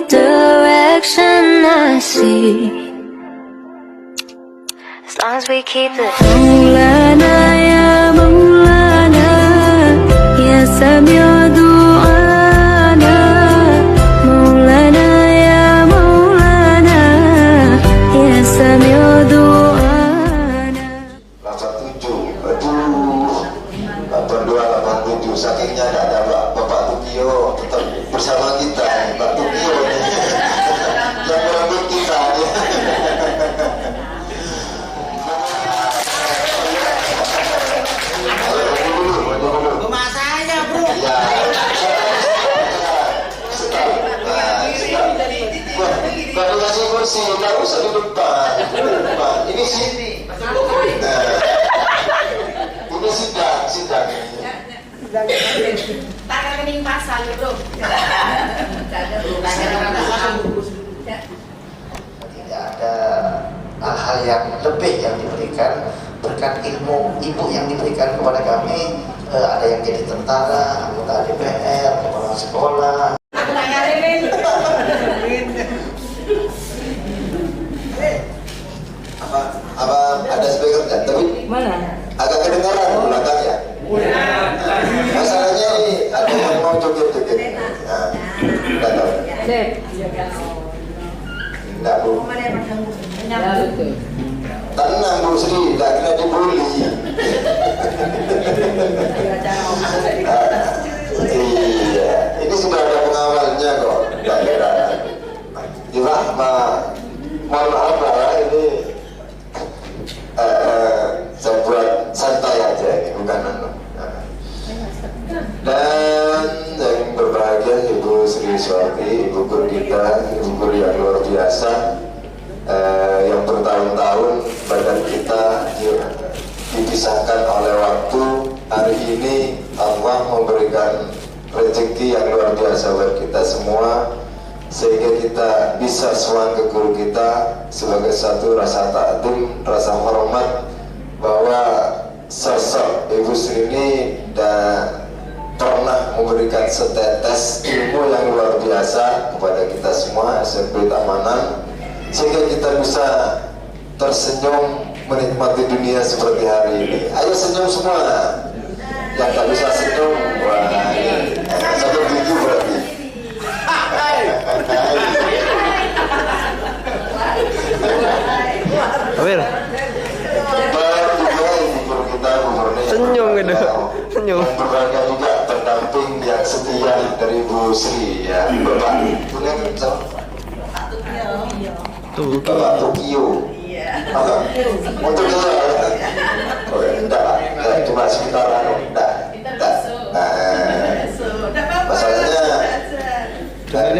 direction I see. As long as we keep the Maulana ya Maulana ya Sami'u du'ana, Maulana ya Maulana ya Sami'u du'ana. 87, aduh 82, 87, sakingnya tidak ada Bapak Tukio tetap bersama kita nih, Pak Tukio nih yang merambut kita nih. Rumah saya bro. Ya, baru kasih kursi, nggak usah di depan. Ini sini. Ini sidang. Tak rekening pasar ya bro. Tidak ada hal-hal yang lebih yang diberikan berkat ilmu ibu yang diberikan kepada kami. Ada yang jadi tentara, anggota DPR, kepala sekolah. Aku nanya Ririn. Apa ada speaker nggak? Tapi Mana? agak kedengaran di belakang ya. Masalahnya ini ada yang mau joget-joget. Nah, nggak tahu. Nggak bu. Tenang Bu Sri, nggak kena dibully. Iya, ini sudah ada pengawalnya kok. Nggak kira. Mohon maaf lah, ini saya buat santai aja ini, bukan anu. Dan yang berbahagia Ibu Sri Suwati, Ibu guru kita, Ibu guru yang luar biasa, yang bertahun-tahun badan kita dipisahkan oleh waktu. Hari ini Allah memberikan rezeki yang luar biasa buat kita semua, sehingga kita bisa sowan ke guru kita sebagai satu rasa takdim, rasa hormat bahwa sosok Ibu Sri ini dan pernah memberikan setetes ilmu yang luar biasa kepada kita semua SMP Tamanan, sehingga kita bisa tersenyum menikmati dunia seperti hari ini. Ayo senyum semua. Yang tak bisa senyum, wah ini satu gigi berarti. Amir, senyum gitu, senyum. Berbahagia juga pendamping yang setia dari Bu Sri ya, Bapak Bapak Tukio. Untuk kita, oh ya, enggak, cuma sekitar enggak. Masalahnya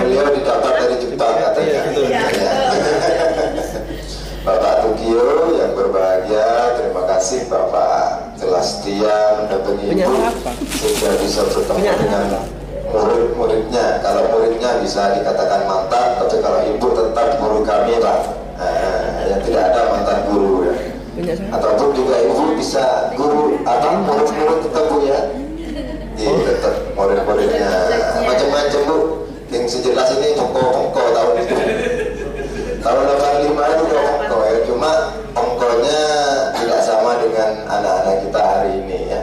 beliau didapat dari Jepang katanya. Bapak Tukio yang berbahagia, terima kasih Bapak telah setia mendampingi Ibu sehingga bisa bertemu dengan murid-muridnya. Kalau muridnya bisa dikatakan mantan, tapi kalau Ibu tetap guru kami Pak. Yang tidak ada mantan guru ya. Ataupun juga Ibu bisa guru atau murid-murid tetap Bu ya. Iya tetap murid-muridnya macam-macam Bu. Yang sejelas ini pongko tahun itu. Tahun 85 itu udah pongko ya. Cuma pongkonya tidak sama dengan anak-anak kita hari ini ya.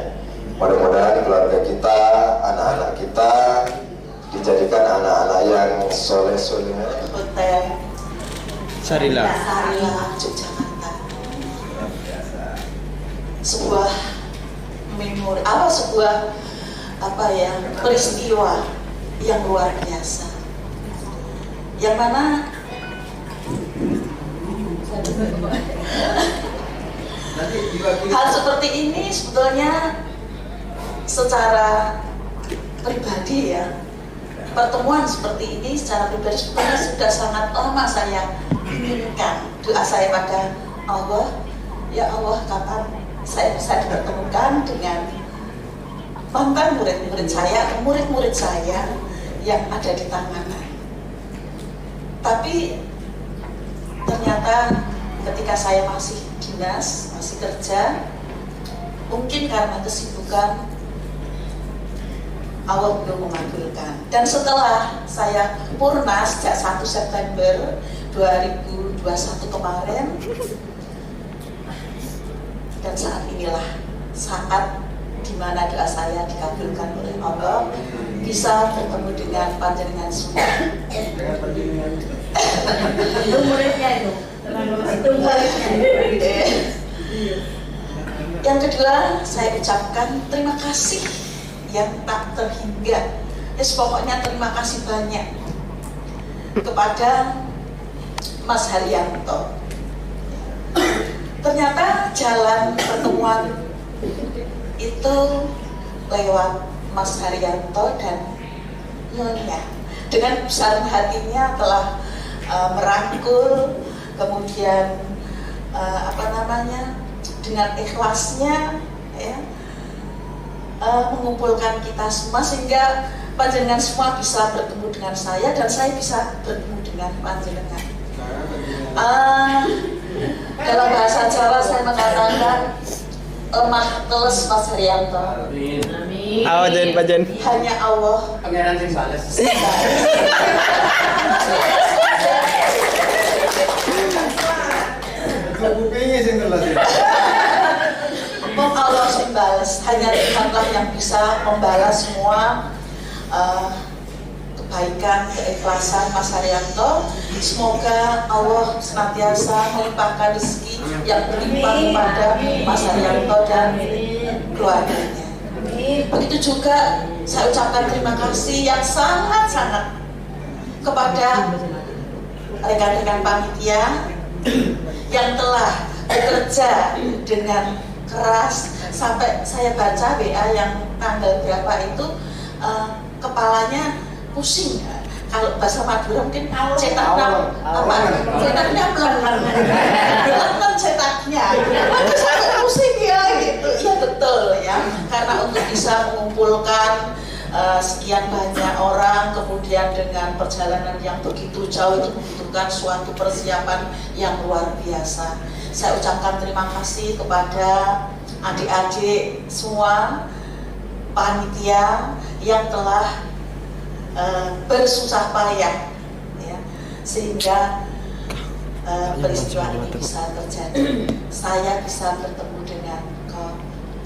Mudah-mudahan keluarga kita, anak-anak kita dijadikan anak-anak yang soleh-soleh. Hotel Sarila, Yogyakarta. Sebuah memori, peristiwa yang luar biasa. Yang mana hal seperti ini sebetulnya secara pribadi ya, pertemuan seperti ini secara pribadi sebetulnya sudah sangat lama saya inginkan. Doa saya pada Allah, ya Allah, kapan saya bisa dipertemukan dengan mantan murid-murid saya atau murid-murid saya yang ada di Tanganan. Tapi ternyata ketika saya masih dinas, masih kerja, mungkin karena kesibukan Allah belum mengabulkan. Dan setelah saya purna sejak 1 September 2021 kemarin, dan saat inilah saat di mana doa saya dikabulkan oleh Allah, bisa bertemu dengan panjenengan semua. Itu muridnya itu. Itu muridnya. Yang kedua, saya ucapkan terima kasih yang tak terhingga. Pokoknya terima kasih banyak kepada Mas Haryanto. Ternyata jalan pertemuan itu lewat Mas Haryanto dan Nyonya. Dengan besar hatinya telah merangkul, kemudian dengan ikhlasnya ya, mengumpulkan kita semua sehingga panjenengan semua bisa bertemu dengan saya dan saya bisa bertemu dengan panjenengan. Dalam bahasa Jawa saya mengatakan lemah telus Mas Haryanto. Amin. Awas jangan pajan. Hanya Allah. Pangeran sing bales. Allah sing balas, hanya Tuhanlah yang bisa membalas semua kebaikan, keikhlasan Mas Haryanto. Semoga Allah senantiasa melimpahkan rezeki yang berlimpah kepada Mas Haryanto dan keluarganya. Begitu juga saya ucapkan terima kasih yang sangat-sangat kepada rekan-rekan panitia yang telah bekerja dengan keras sampai saya baca WA yang tanggal berapa itu kepalanya pusing. Kalau bahasa Madura mungkin cetaknya pelan cetaknya sampai pusing ya gitu. Iya betul ya, karena untuk bisa mengumpulkan sekian banyak orang kemudian dengan perjalanan yang begitu jauh itu membutuhkan suatu persiapan yang luar biasa. Saya ucapkan terima kasih kepada adik-adik semua panitia yang telah bersusah payah ya, sehingga peristiwa ini bisa terjadi. Saya bisa bertemu dengan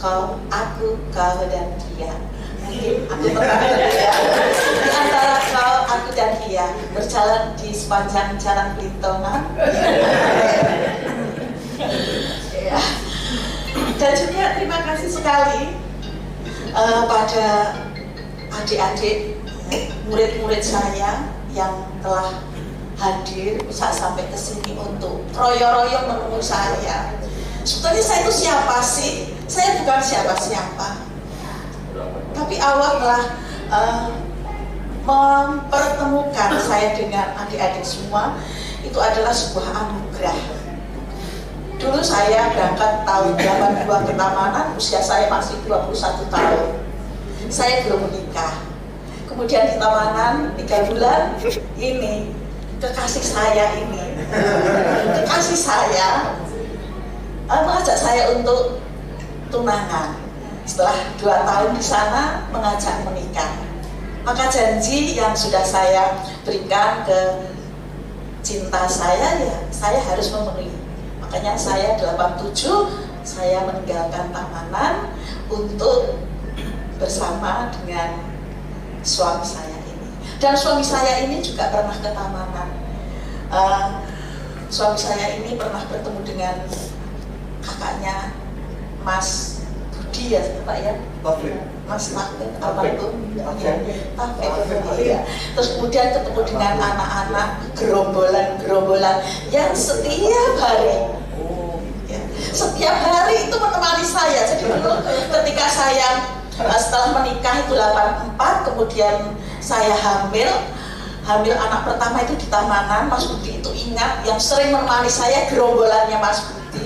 kau, aku, kau dan dia. Mungkin aku bertemu ya. Di antara kau, aku dan dia berjalan di sepanjang jalan Pelintongan. Ya. Dan juga terima kasih sekali pada adik-adik murid-murid saya yang telah hadir bisa sampai ke sini untuk royo-royo menemui saya. Sebetulnya saya itu siapa sih? Saya bukan siapa-siapa. Tapi Allah telah mempertemukan saya dengan adik-adik semua. Itu adalah sebuah anugerah. Dulu saya berangkat tahun 82 ke Tamanan, usia saya masih 21 tahun. Saya belum menikah. Kemudian di Tamanan 3 bulan ini kekasih saya mengajak saya untuk tunangan. Setelah 2 tahun di sana mengajak menikah. Maka janji yang sudah saya berikan ke cinta saya ya saya harus memenuhi. Makanya saya 87 saya meninggalkan Tamanan untuk bersama dengan suami saya ini. Dan suami saya ini juga pernah ke Tamanan. Suami saya ini pernah bertemu dengan kakaknya Mas Budi ya Pak ya? Mas Taufik almarhum. Ya. Terus kemudian ketemu dengan anak-anak gerombolan yang setiap hari itu menemani saya. Jadi dulu ketika saya setelah menikah itu 84, kemudian saya hamil anak pertama itu di Tamanan. Mas Budi itu ingat yang sering menemani saya gerombolannya Mas Budi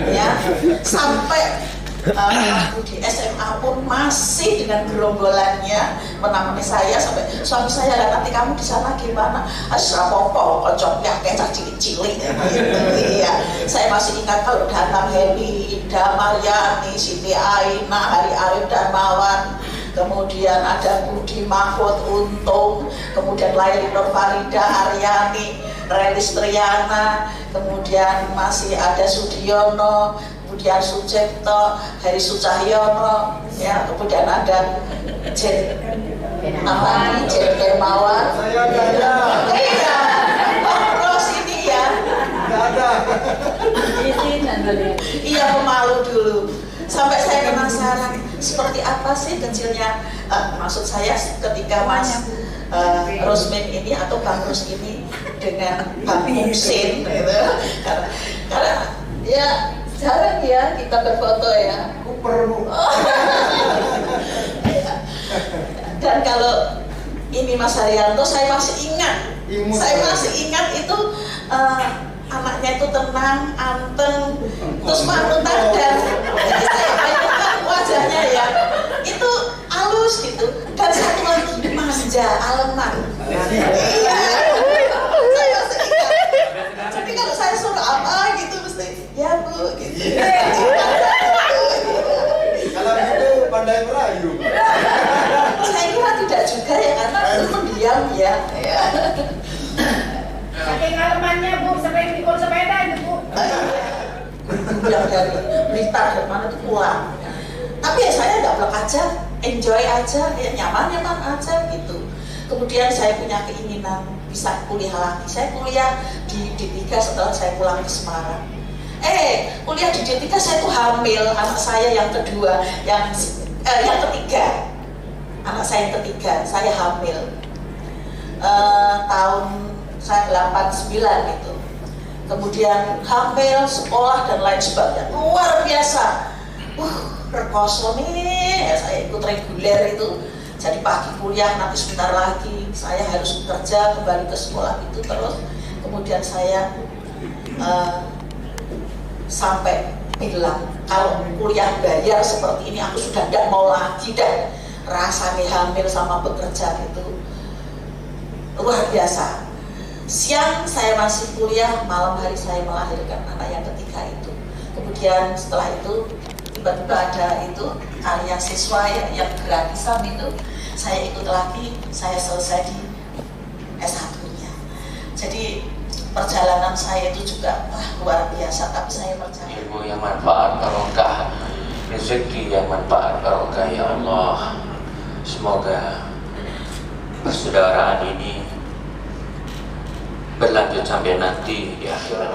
ya, sampai Mas Budi SMA pun masih dengan gerombolannya menemani saya sampai suami saya lah nanti kamu di sana gimana? Asrapopo, kocoknya kayak cilik-cilik gitu ya. Saya masih ingat kalau datang Heli, Ida, Mariani, Siti Aina, Hari Arif Darmawan, kemudian ada Budi Mahfud Untung, kemudian Laili Nur Farida Aryani, Relis Triana, kemudian masih ada Sudiono, kemudian Sucipto, Heri Sucahyono, ya, kemudian ada Jen Dermawan. Iya, terus ini ya. Iya, pemalu dulu. Sampai saya penasaran seperti apa sih kecilnya, maksud saya ketika Mas Rusmin ini atau Bang Rus ini dengan Bang Musin gitu. Karena ya jarang ya kita berfoto ya. Dan kalau ini Mas Haryanto saya masih ingat itu anaknya itu tenang, anteng, terus panutan dan wajahnya ya itu halus gitu, dan satu lagi manja, aleman. Iya, saya masih ingat. Jadi kalau saya suruh apa gitu mesti ya Bu gitu. Kalau gitu pandai merayu. Saya kira tidak juga ya, karena itu mendiam ya. Saking alemannya Bu, sering pikul sepeda itu Bu. Yang dari Blitar dari mana tuh pulang. Tapi ya saya nggak blok aja, enjoy aja, ya nyaman aja gitu. Kemudian saya punya keinginan bisa kuliah lagi. Saya kuliah di D3 setelah saya pulang ke Semarang. Kuliah di D3 saya tuh hamil anak saya yang kedua, yang ketiga. Anak saya yang ketiga, saya hamil tahun saya 89 itu. Kemudian hamil, sekolah dan lain sebagainya, luar biasa. Rekoso nih, saya ikut reguler itu. Jadi pagi kuliah, nanti sebentar lagi saya harus bekerja, kembali ke sekolah itu terus. Kemudian saya sampai bilang, kalau kuliah bayar seperti ini aku sudah tidak mau lagi dan rasanya hamil sama bekerja itu luar biasa. Siang saya masih kuliah, malam hari saya melahirkan anak yang ketiga itu. Kemudian setelah itu tiba-tiba ada itu karya siswa yang gratisan itu, saya ikut lagi, saya selesai di S1-nya. Jadi perjalanan saya itu juga luar biasa, tapi saya percaya ilmu yang manfaat barokah, rezeki yang manfaat barokah ya Allah. Semoga persaudaraan ini berlanjut sampai nanti di akhirat.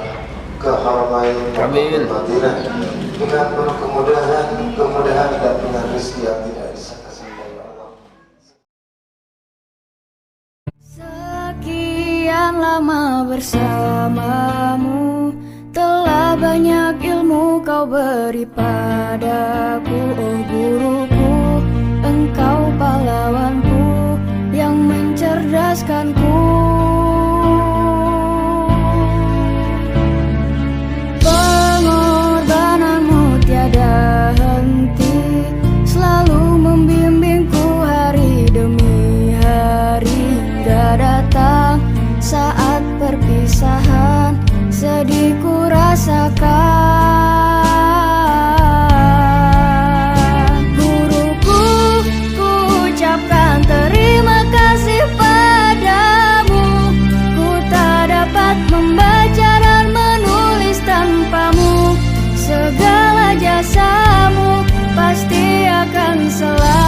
Ke Haramain Madinah dengan penuh kemudahan dan dengan rezeki yang tidak disangka ya Allah. Sekian lama bersamamu, telah banyak ilmu kau beri padaku. Oh guruku, engkau pahlawanku yang mencerdaskanku. Pengorbananmu tiada henti, selalu membimbingku hari demi hari, hingga datang saat perpisahan sedihku rasakan. Guruku, ku ucapkan terima kasih padamu. Ku tak dapat membaca dan menulis tanpamu. Segala jasamu pasti akan selalu